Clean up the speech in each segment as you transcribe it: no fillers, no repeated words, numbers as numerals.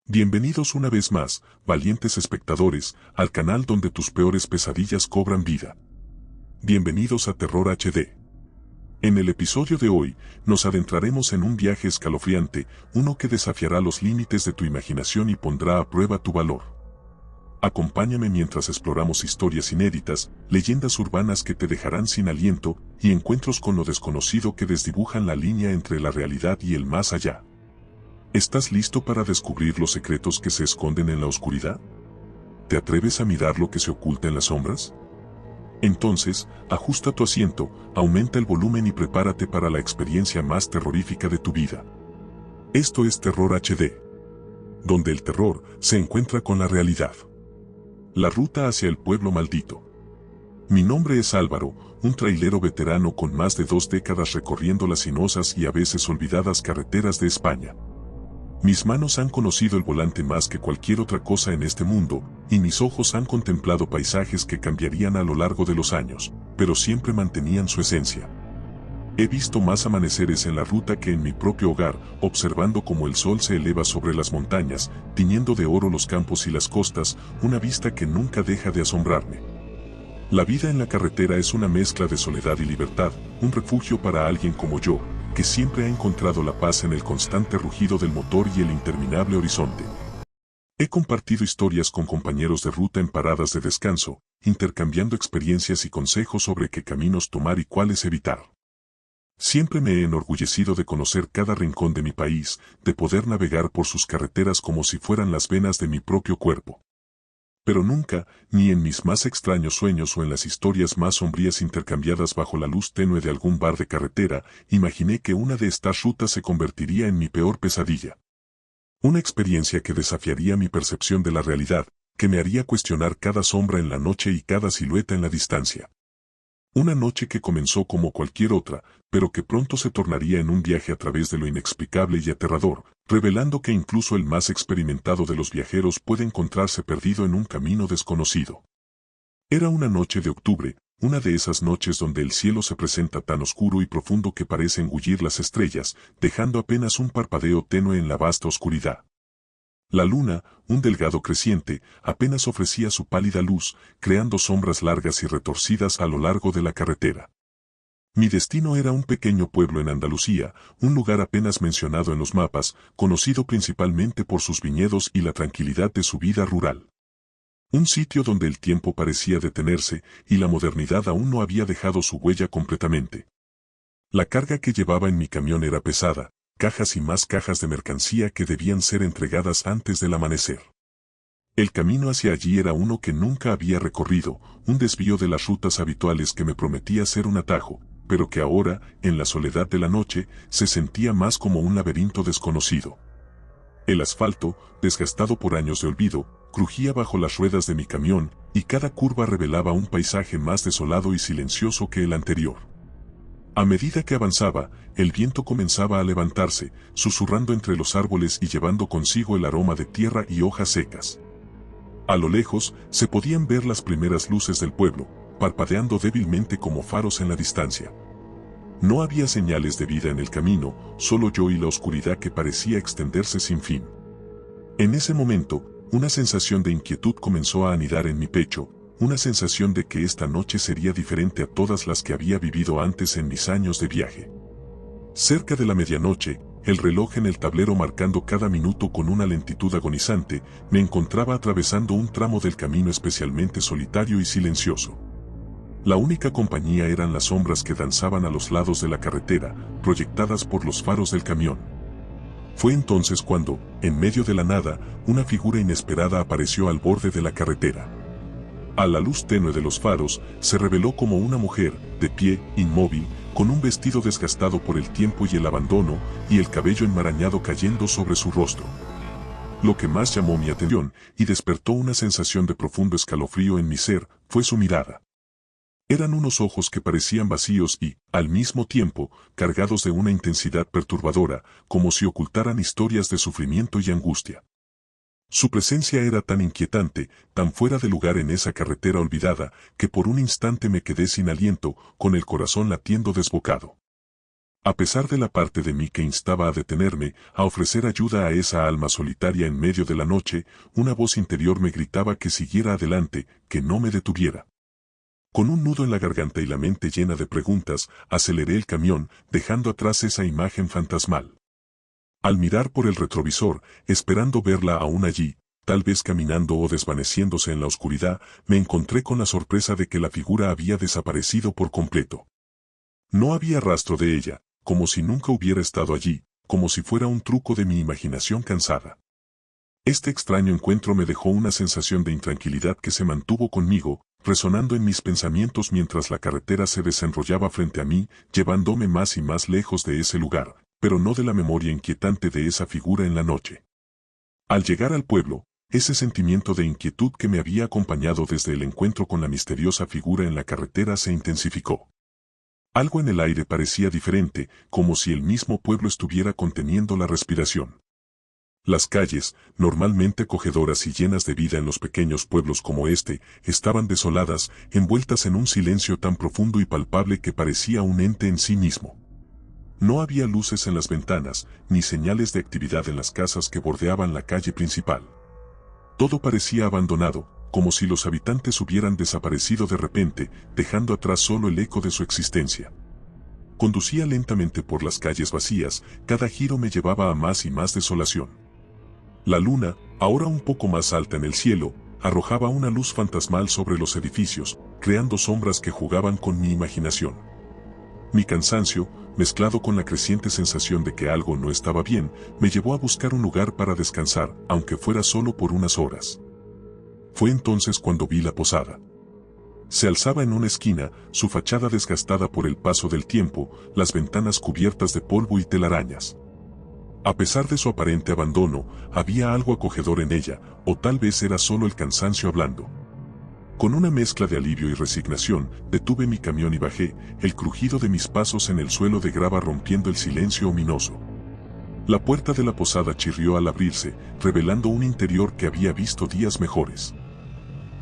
Bienvenidos una vez más, valientes espectadores, al canal donde tus peores pesadillas cobran vida. Bienvenidos a Terror HD. En el episodio de hoy, nos adentraremos en un viaje escalofriante, uno que desafiará los límites de tu imaginación y pondrá a prueba tu valor. Acompáñame mientras exploramos historias inéditas, leyendas urbanas que te dejarán sin aliento, y encuentros con lo desconocido que desdibujan la línea entre la realidad y el más allá. ¿Estás listo para descubrir los secretos que se esconden en la oscuridad? ¿Te atreves a mirar lo que se oculta en las sombras? Entonces, ajusta tu asiento, aumenta el volumen y prepárate para la experiencia más terrorífica de tu vida. Esto es Terror HD, donde el terror se encuentra con la realidad. La ruta hacia el pueblo maldito. Mi nombre es Álvaro, un trailero veterano con más de 2 décadas recorriendo las sinuosas y a veces olvidadas carreteras de España. Mis manos han conocido el volante más que cualquier otra cosa en este mundo, y mis ojos han contemplado paisajes que cambiarían a lo largo de los años, pero siempre mantenían su esencia. He visto más amaneceres en la ruta que en mi propio hogar, observando cómo el sol se eleva sobre las montañas, tiñendo de oro los campos y las costas, una vista que nunca deja de asombrarme. La vida en la carretera es una mezcla de soledad y libertad, un refugio para alguien como yo, que siempre ha encontrado la paz en el constante rugido del motor y el interminable horizonte. He compartido historias con compañeros de ruta en paradas de descanso, intercambiando experiencias y consejos sobre qué caminos tomar y cuáles evitar. Siempre me he enorgullecido de conocer cada rincón de mi país, de poder navegar por sus carreteras como si fueran las venas de mi propio cuerpo. Pero nunca, ni en mis más extraños sueños o en las historias más sombrías intercambiadas bajo la luz tenue de algún bar de carretera, imaginé que una de estas rutas se convertiría en mi peor pesadilla. Una experiencia que desafiaría mi percepción de la realidad, que me haría cuestionar cada sombra en la noche y cada silueta en la distancia. Una noche que comenzó como cualquier otra, pero que pronto se tornaría en un viaje a través de lo inexplicable y aterrador, revelando que incluso el más experimentado de los viajeros puede encontrarse perdido en un camino desconocido. Era una noche de octubre, una de esas noches donde el cielo se presenta tan oscuro y profundo que parece engullir las estrellas, dejando apenas un parpadeo tenue en la vasta oscuridad. La luna, un delgado creciente, apenas ofrecía su pálida luz, creando sombras largas y retorcidas a lo largo de la carretera. Mi destino era un pequeño pueblo en Andalucía, un lugar apenas mencionado en los mapas, conocido principalmente por sus viñedos y la tranquilidad de su vida rural. Un sitio donde el tiempo parecía detenerse y la modernidad aún no había dejado su huella completamente. La carga que llevaba en mi camión era pesada, cajas y más cajas de mercancía que debían ser entregadas antes del amanecer. El camino hacia allí era uno que nunca había recorrido, un desvío de las rutas habituales que me prometía ser un atajo, pero que ahora, en la soledad de la noche, se sentía más como un laberinto desconocido. El asfalto, desgastado por años de olvido, crujía bajo las ruedas de mi camión, y cada curva revelaba un paisaje más desolado y silencioso que el anterior. A medida que avanzaba, el viento comenzaba a levantarse, susurrando entre los árboles y llevando consigo el aroma de tierra y hojas secas. A lo lejos, se podían ver las primeras luces del pueblo, parpadeando débilmente como faros en la distancia. No había señales de vida en el camino, solo yo y la oscuridad que parecía extenderse sin fin. En ese momento, una sensación de inquietud comenzó a anidar en mi pecho, una sensación de que esta noche sería diferente a todas las que había vivido antes en mis años de viaje. Cerca de la medianoche, el reloj en el tablero marcando cada minuto con una lentitud agonizante, me encontraba atravesando un tramo del camino especialmente solitario y silencioso. La única compañía eran las sombras que danzaban a los lados de la carretera, proyectadas por los faros del camión. Fue entonces cuando, en medio de la nada, una figura inesperada apareció al borde de la carretera. A la luz tenue de los faros, se reveló como una mujer, de pie, inmóvil, con un vestido desgastado por el tiempo y el abandono, y el cabello enmarañado cayendo sobre su rostro. Lo que más llamó mi atención, y despertó una sensación de profundo escalofrío en mi ser, fue su mirada. Eran unos ojos que parecían vacíos y, al mismo tiempo, cargados de una intensidad perturbadora, como si ocultaran historias de sufrimiento y angustia. Su presencia era tan inquietante, tan fuera de lugar en esa carretera olvidada, que por un instante me quedé sin aliento, con el corazón latiendo desbocado. A pesar de la parte de mí que instaba a detenerme, a ofrecer ayuda a esa alma solitaria en medio de la noche, una voz interior me gritaba que siguiera adelante, que no me detuviera. Con un nudo en la garganta y la mente llena de preguntas, aceleré el camión, dejando atrás esa imagen fantasmal. Al mirar por el retrovisor, esperando verla aún allí, tal vez caminando o desvaneciéndose en la oscuridad, me encontré con la sorpresa de que la figura había desaparecido por completo. No había rastro de ella, como si nunca hubiera estado allí, como si fuera un truco de mi imaginación cansada. Este extraño encuentro me dejó una sensación de intranquilidad que se mantuvo conmigo, resonando en mis pensamientos mientras la carretera se desenrollaba frente a mí, llevándome más y más lejos de ese lugar, pero no de la memoria inquietante de esa figura en la noche. Al llegar al pueblo, ese sentimiento de inquietud que me había acompañado desde el encuentro con la misteriosa figura en la carretera se intensificó. Algo en el aire parecía diferente, como si el mismo pueblo estuviera conteniendo la respiración. Las calles, normalmente acogedoras y llenas de vida en los pequeños pueblos como este, estaban desoladas, envueltas en un silencio tan profundo y palpable que parecía un ente en sí mismo. No había luces en las ventanas, ni señales de actividad en las casas que bordeaban la calle principal. Todo parecía abandonado, como si los habitantes hubieran desaparecido de repente, dejando atrás solo el eco de su existencia. Conducía lentamente por las calles vacías, cada giro me llevaba a más y más desolación. La luna, ahora un poco más alta en el cielo, arrojaba una luz fantasmal sobre los edificios, creando sombras que jugaban con mi imaginación. Mi cansancio, mezclado con la creciente sensación de que algo no estaba bien, me llevó a buscar un lugar para descansar, aunque fuera solo por unas horas. Fue entonces cuando vi la posada. Se alzaba en una esquina, su fachada desgastada por el paso del tiempo, las ventanas cubiertas de polvo y telarañas. A pesar de su aparente abandono, había algo acogedor en ella, o tal vez era solo el cansancio hablando. Con una mezcla de alivio y resignación, detuve mi camión y bajé, el crujido de mis pasos en el suelo de grava rompiendo el silencio ominoso. La puerta de la posada chirrió al abrirse, revelando un interior que había visto días mejores.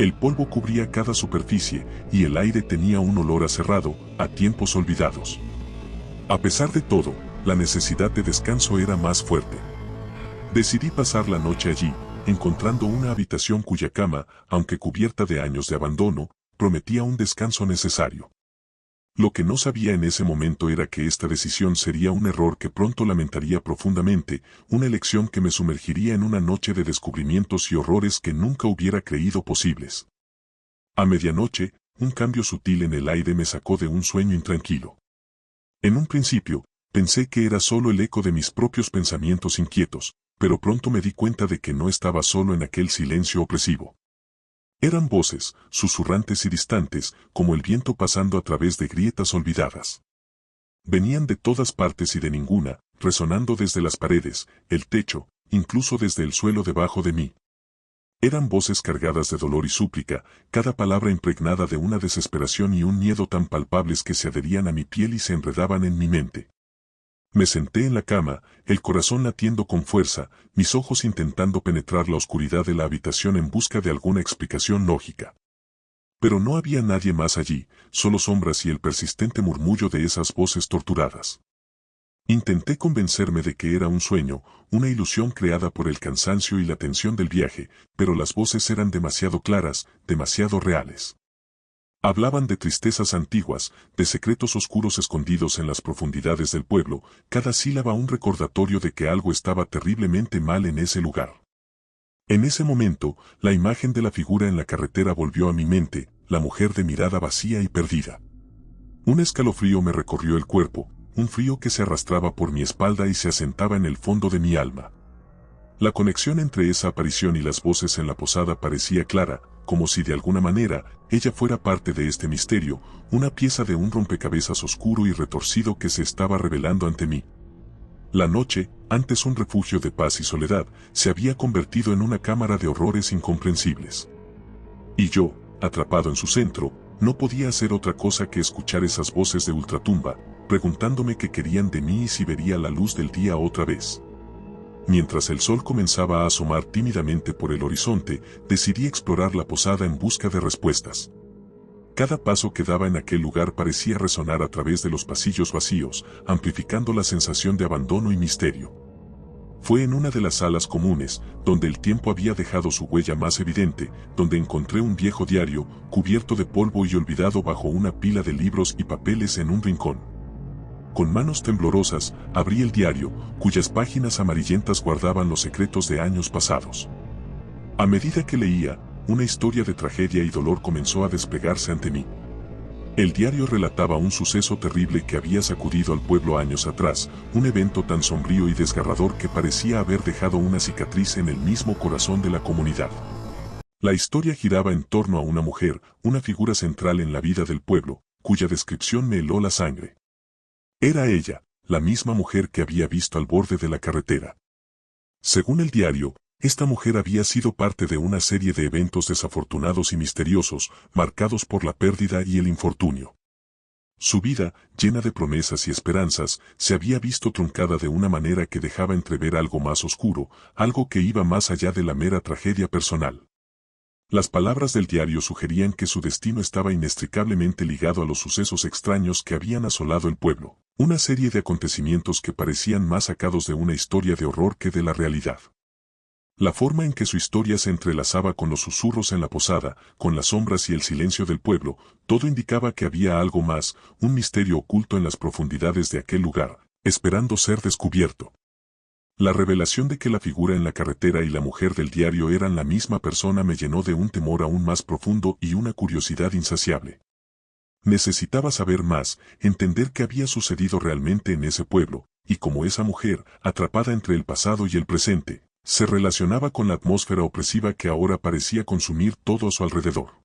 El polvo cubría cada superficie, y el aire tenía un olor a cerrado, a tiempos olvidados. A pesar de todo, la necesidad de descanso era más fuerte. Decidí pasar la noche allí, encontrando una habitación cuya cama, aunque cubierta de años de abandono, prometía un descanso necesario. Lo que no sabía en ese momento era que esta decisión sería un error que pronto lamentaría profundamente, una elección que me sumergiría en una noche de descubrimientos y horrores que nunca hubiera creído posibles. A medianoche, un cambio sutil en el aire me sacó de un sueño intranquilo. En un principio, pensé que era solo el eco de mis propios pensamientos inquietos, pero pronto me di cuenta de que no estaba solo en aquel silencio opresivo. Eran voces, susurrantes y distantes, como el viento pasando a través de grietas olvidadas. Venían de todas partes y de ninguna, resonando desde las paredes, el techo, incluso desde el suelo debajo de mí. Eran voces cargadas de dolor y súplica, cada palabra impregnada de una desesperación y un miedo tan palpables que se adherían a mi piel y se enredaban en mi mente. Me senté en la cama, el corazón latiendo con fuerza, mis ojos intentando penetrar la oscuridad de la habitación en busca de alguna explicación lógica. Pero no había nadie más allí, solo sombras y el persistente murmullo de esas voces torturadas. Intenté convencerme de que era un sueño, una ilusión creada por el cansancio y la tensión del viaje, pero las voces eran demasiado claras, demasiado reales. Hablaban de tristezas antiguas, de secretos oscuros escondidos en las profundidades del pueblo, cada sílaba un recordatorio de que algo estaba terriblemente mal en ese lugar. En ese momento, la imagen de la figura en la carretera volvió a mi mente, la mujer de mirada vacía y perdida. Un escalofrío me recorrió el cuerpo, un frío que se arrastraba por mi espalda y se asentaba en el fondo de mi alma. La conexión entre esa aparición y las voces en la posada parecía clara, como si de alguna manera ella fuera parte de este misterio, una pieza de un rompecabezas oscuro y retorcido que se estaba revelando ante mí. La noche, antes un refugio de paz y soledad, se había convertido en una cámara de horrores incomprensibles. Y yo, atrapado en su centro, no podía hacer otra cosa que escuchar esas voces de ultratumba, preguntándome qué querían de mí y si vería la luz del día otra vez. Mientras el sol comenzaba a asomar tímidamente por el horizonte, decidí explorar la posada en busca de respuestas. Cada paso que daba en aquel lugar parecía resonar a través de los pasillos vacíos, amplificando la sensación de abandono y misterio. Fue en una de las salas comunes, donde el tiempo había dejado su huella más evidente, donde encontré un viejo diario, cubierto de polvo y olvidado bajo una pila de libros y papeles en un rincón. Con manos temblorosas, abrí el diario, cuyas páginas amarillentas guardaban los secretos de años pasados. A medida que leía, una historia de tragedia y dolor comenzó a desplegarse ante mí. El diario relataba un suceso terrible que había sacudido al pueblo años atrás, un evento tan sombrío y desgarrador que parecía haber dejado una cicatriz en el mismo corazón de la comunidad. La historia giraba en torno a una mujer, una figura central en la vida del pueblo, cuya descripción me heló la sangre. Era ella, la misma mujer que había visto al borde de la carretera. Según el diario, esta mujer había sido parte de una serie de eventos desafortunados y misteriosos, marcados por la pérdida y el infortunio. Su vida, llena de promesas y esperanzas, se había visto truncada de una manera que dejaba entrever algo más oscuro, algo que iba más allá de la mera tragedia personal. Las palabras del diario sugerían que su destino estaba inextricablemente ligado a los sucesos extraños que habían asolado el pueblo, una serie de acontecimientos que parecían más sacados de una historia de horror que de la realidad. La forma en que su historia se entrelazaba con los susurros en la posada, con las sombras y el silencio del pueblo, todo indicaba que había algo más, un misterio oculto en las profundidades de aquel lugar, esperando ser descubierto. La revelación de que la figura en la carretera y la mujer del diario eran la misma persona me llenó de un temor aún más profundo y una curiosidad insaciable. Necesitaba saber más, entender qué había sucedido realmente en ese pueblo, y cómo esa mujer, atrapada entre el pasado y el presente, se relacionaba con la atmósfera opresiva que ahora parecía consumir todo a su alrededor.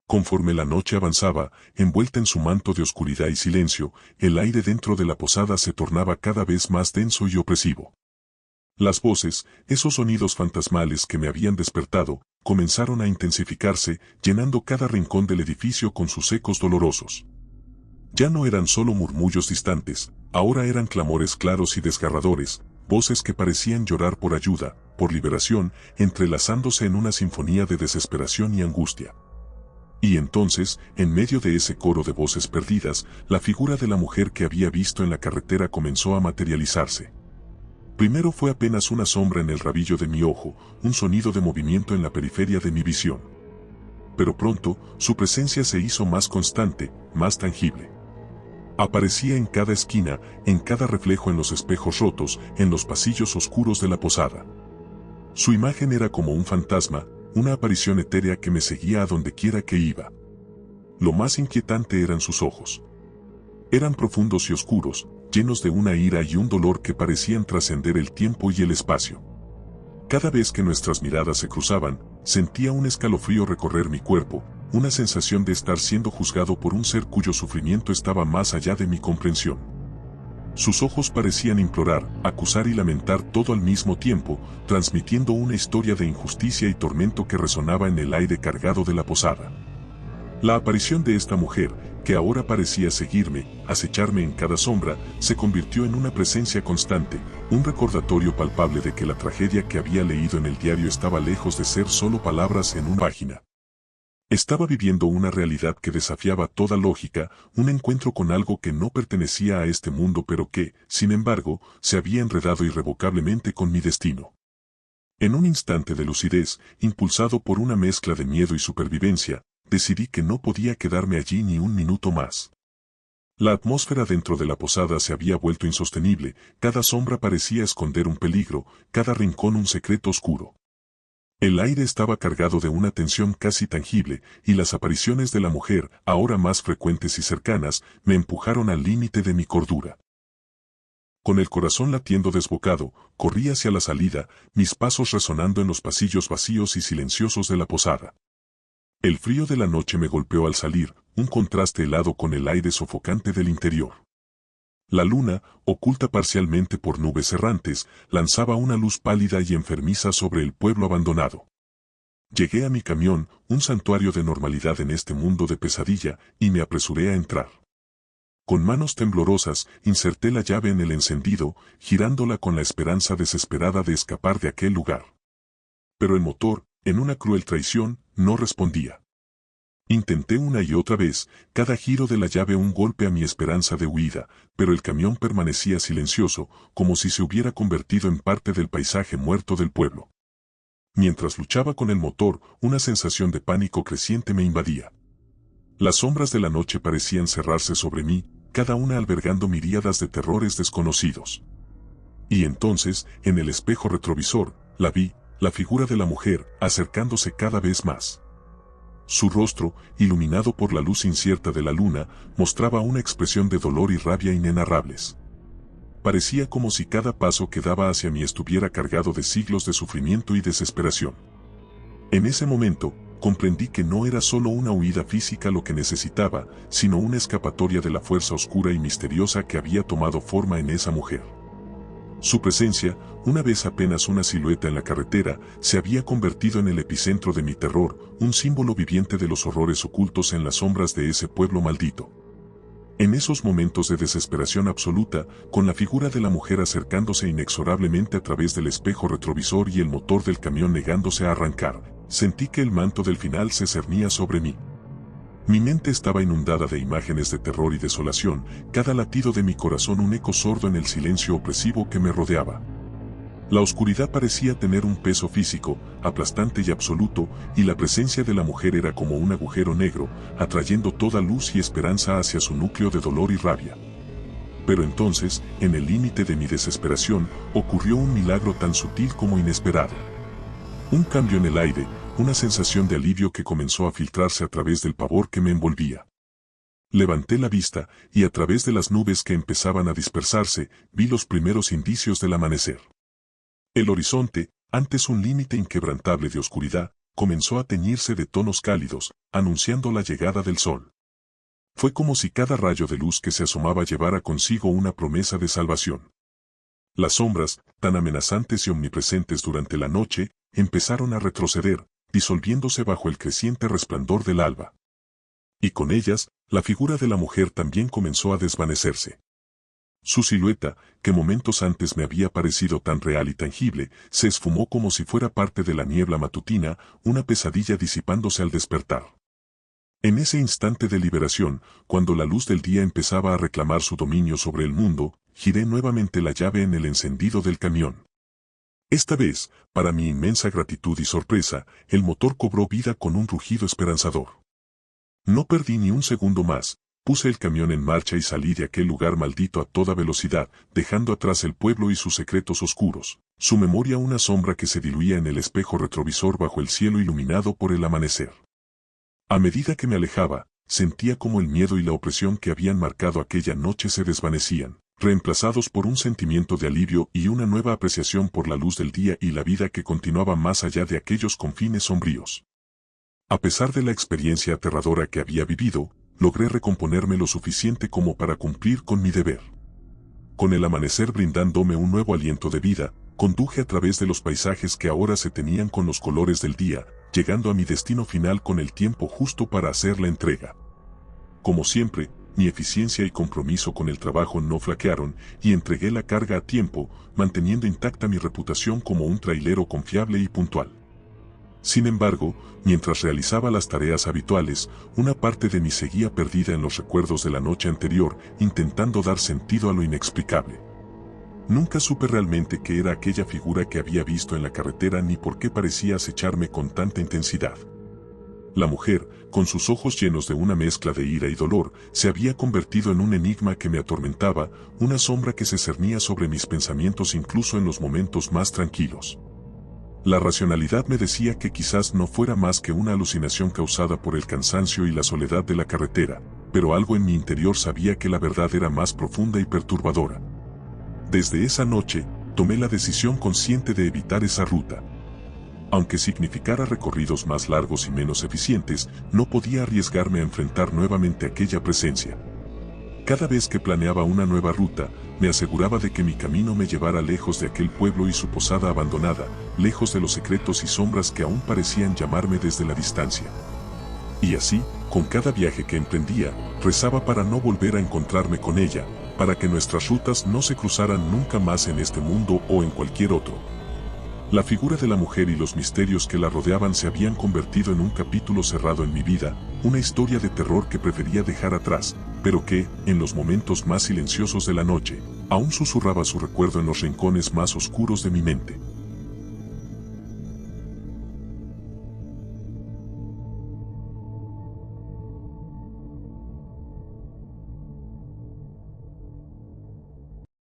Conforme la noche avanzaba, envuelta en su manto de oscuridad y silencio, el aire dentro de la posada se tornaba cada vez más denso y opresivo. Las voces, esos sonidos fantasmales que me habían despertado, comenzaron a intensificarse, llenando cada rincón del edificio con sus ecos dolorosos. Ya no eran solo murmullos distantes, ahora eran clamores claros y desgarradores, voces que parecían llorar por ayuda, por liberación, entrelazándose en una sinfonía de desesperación y angustia. Y entonces, en medio de ese coro de voces perdidas, la figura de la mujer que había visto en la carretera comenzó a materializarse. Primero fue apenas una sombra en el rabillo de mi ojo, un sonido de movimiento en la periferia de mi visión. Pero pronto, su presencia se hizo más constante, más tangible. Aparecía en cada esquina, en cada reflejo en los espejos rotos, en los pasillos oscuros de la posada. Su imagen era como un fantasma, una aparición etérea que me seguía a donde quiera que iba. Lo más inquietante eran sus ojos. Eran profundos y oscuros, llenos de una ira y un dolor que parecían trascender el tiempo y el espacio. Cada vez que nuestras miradas se cruzaban, sentía un escalofrío recorrer mi cuerpo, una sensación de estar siendo juzgado por un ser cuyo sufrimiento estaba más allá de mi comprensión. Sus ojos parecían implorar, acusar y lamentar todo al mismo tiempo, transmitiendo una historia de injusticia y tormento que resonaba en el aire cargado de la posada. La aparición de esta mujer, que ahora parecía seguirme, acecharme en cada sombra, se convirtió en una presencia constante, un recordatorio palpable de que la tragedia que había leído en el diario estaba lejos de ser solo palabras en una página. Estaba viviendo una realidad que desafiaba toda lógica, un encuentro con algo que no pertenecía a este mundo pero que, sin embargo, se había enredado irrevocablemente con mi destino. En un instante de lucidez, impulsado por una mezcla de miedo y supervivencia, decidí que no podía quedarme allí ni un minuto más. La atmósfera dentro de la posada se había vuelto insostenible, cada sombra parecía esconder un peligro, cada rincón un secreto oscuro. El aire estaba cargado de una tensión casi tangible, y las apariciones de la mujer, ahora más frecuentes y cercanas, me empujaron al límite de mi cordura. Con el corazón latiendo desbocado, corrí hacia la salida, mis pasos resonando en los pasillos vacíos y silenciosos de la posada. El frío de la noche me golpeó al salir, un contraste helado con el aire sofocante del interior. La luna, oculta parcialmente por nubes errantes, lanzaba una luz pálida y enfermiza sobre el pueblo abandonado. Llegué a mi camión, un santuario de normalidad en este mundo de pesadilla, y me apresuré a entrar. Con manos temblorosas, inserté la llave en el encendido, girándola con la esperanza desesperada de escapar de aquel lugar. Pero el motor, en una cruel traición, no respondía. Intenté una y otra vez, cada giro de la llave un golpe a mi esperanza de huida, pero el camión permanecía silencioso, como si se hubiera convertido en parte del paisaje muerto del pueblo. Mientras luchaba con el motor, una sensación de pánico creciente me invadía. Las sombras de la noche parecían cerrarse sobre mí, cada una albergando miríadas de terrores desconocidos. Y entonces, en el espejo retrovisor, la vi, la figura de la mujer, acercándose cada vez más. Su rostro, iluminado por la luz incierta de la luna, mostraba una expresión de dolor y rabia inenarrables. Parecía como si cada paso que daba hacia mí estuviera cargado de siglos de sufrimiento y desesperación. En ese momento, comprendí que no era solo una huida física lo que necesitaba, sino una escapatoria de la fuerza oscura y misteriosa que había tomado forma en esa mujer. Su presencia, una vez apenas una silueta en la carretera, se había convertido en el epicentro de mi terror, un símbolo viviente de los horrores ocultos en las sombras de ese pueblo maldito. En esos momentos de desesperación absoluta, con la figura de la mujer acercándose inexorablemente a través del espejo retrovisor y el motor del camión negándose a arrancar, sentí que el manto del final se cernía sobre mí. Mi mente estaba inundada de imágenes de terror y desolación, cada latido de mi corazón un eco sordo en el silencio opresivo que me rodeaba. La oscuridad parecía tener un peso físico, aplastante y absoluto, y la presencia de la mujer era como un agujero negro, atrayendo toda luz y esperanza hacia su núcleo de dolor y rabia. Pero entonces, en el límite de mi desesperación, ocurrió un milagro tan sutil como inesperado. Un cambio en el aire, una sensación de alivio que comenzó a filtrarse a través del pavor que me envolvía. Levanté la vista, y a través de las nubes que empezaban a dispersarse, vi los primeros indicios del amanecer. El horizonte, antes un límite inquebrantable de oscuridad, comenzó a teñirse de tonos cálidos, anunciando la llegada del sol. Fue como si cada rayo de luz que se asomaba llevara consigo una promesa de salvación. Las sombras, tan amenazantes y omnipresentes durante la noche, empezaron a retroceder, disolviéndose bajo el creciente resplandor del alba. Y con ellas, la figura de la mujer también comenzó a desvanecerse. Su silueta, que momentos antes me había parecido tan real y tangible, se esfumó como si fuera parte de la niebla matutina, una pesadilla disipándose al despertar. En ese instante de liberación, cuando la luz del día empezaba a reclamar su dominio sobre el mundo, giré nuevamente la llave en el encendido del camión. Esta vez, para mi inmensa gratitud y sorpresa, el motor cobró vida con un rugido esperanzador. No perdí ni un segundo más, puse el camión en marcha y salí de aquel lugar maldito a toda velocidad, dejando atrás el pueblo y sus secretos oscuros, su memoria una sombra que se diluía en el espejo retrovisor bajo el cielo iluminado por el amanecer. A medida que me alejaba, sentía como el miedo y la opresión que habían marcado aquella noche se desvanecían, reemplazados por un sentimiento de alivio y una nueva apreciación por la luz del día y la vida que continuaba más allá de aquellos confines sombríos. A pesar de la experiencia aterradora que había vivido, logré recomponerme lo suficiente como para cumplir con mi deber. Con el amanecer brindándome un nuevo aliento de vida, conduje a través de los paisajes que ahora se tenían con los colores del día, llegando a mi destino final con el tiempo justo para hacer la entrega. Como siempre, mi eficiencia y compromiso con el trabajo no flaquearon, y entregué la carga a tiempo, manteniendo intacta mi reputación como un trailero confiable y puntual. Sin embargo, mientras realizaba las tareas habituales, una parte de mí seguía perdida en los recuerdos de la noche anterior, intentando dar sentido a lo inexplicable. Nunca supe realmente qué era aquella figura que había visto en la carretera ni por qué parecía acecharme con tanta intensidad. La mujer, con sus ojos llenos de una mezcla de ira y dolor, se había convertido en un enigma que me atormentaba, una sombra que se cernía sobre mis pensamientos incluso en los momentos más tranquilos. La racionalidad me decía que quizás no fuera más que una alucinación causada por el cansancio y la soledad de la carretera, pero algo en mi interior sabía que la verdad era más profunda y perturbadora. Desde esa noche, tomé la decisión consciente de evitar esa ruta. Aunque significara recorridos más largos y menos eficientes, no podía arriesgarme a enfrentar nuevamente aquella presencia. Cada vez que planeaba una nueva ruta, me aseguraba de que mi camino me llevara lejos de aquel pueblo y su posada abandonada, lejos de los secretos y sombras que aún parecían llamarme desde la distancia. Y así, con cada viaje que emprendía, rezaba para no volver a encontrarme con ella, para que nuestras rutas no se cruzaran nunca más en este mundo o en cualquier otro. La figura de la mujer y los misterios que la rodeaban se habían convertido en un capítulo cerrado en mi vida, una historia de terror que prefería dejar atrás, pero que, en los momentos más silenciosos de la noche, aún susurraba su recuerdo en los rincones más oscuros de mi mente.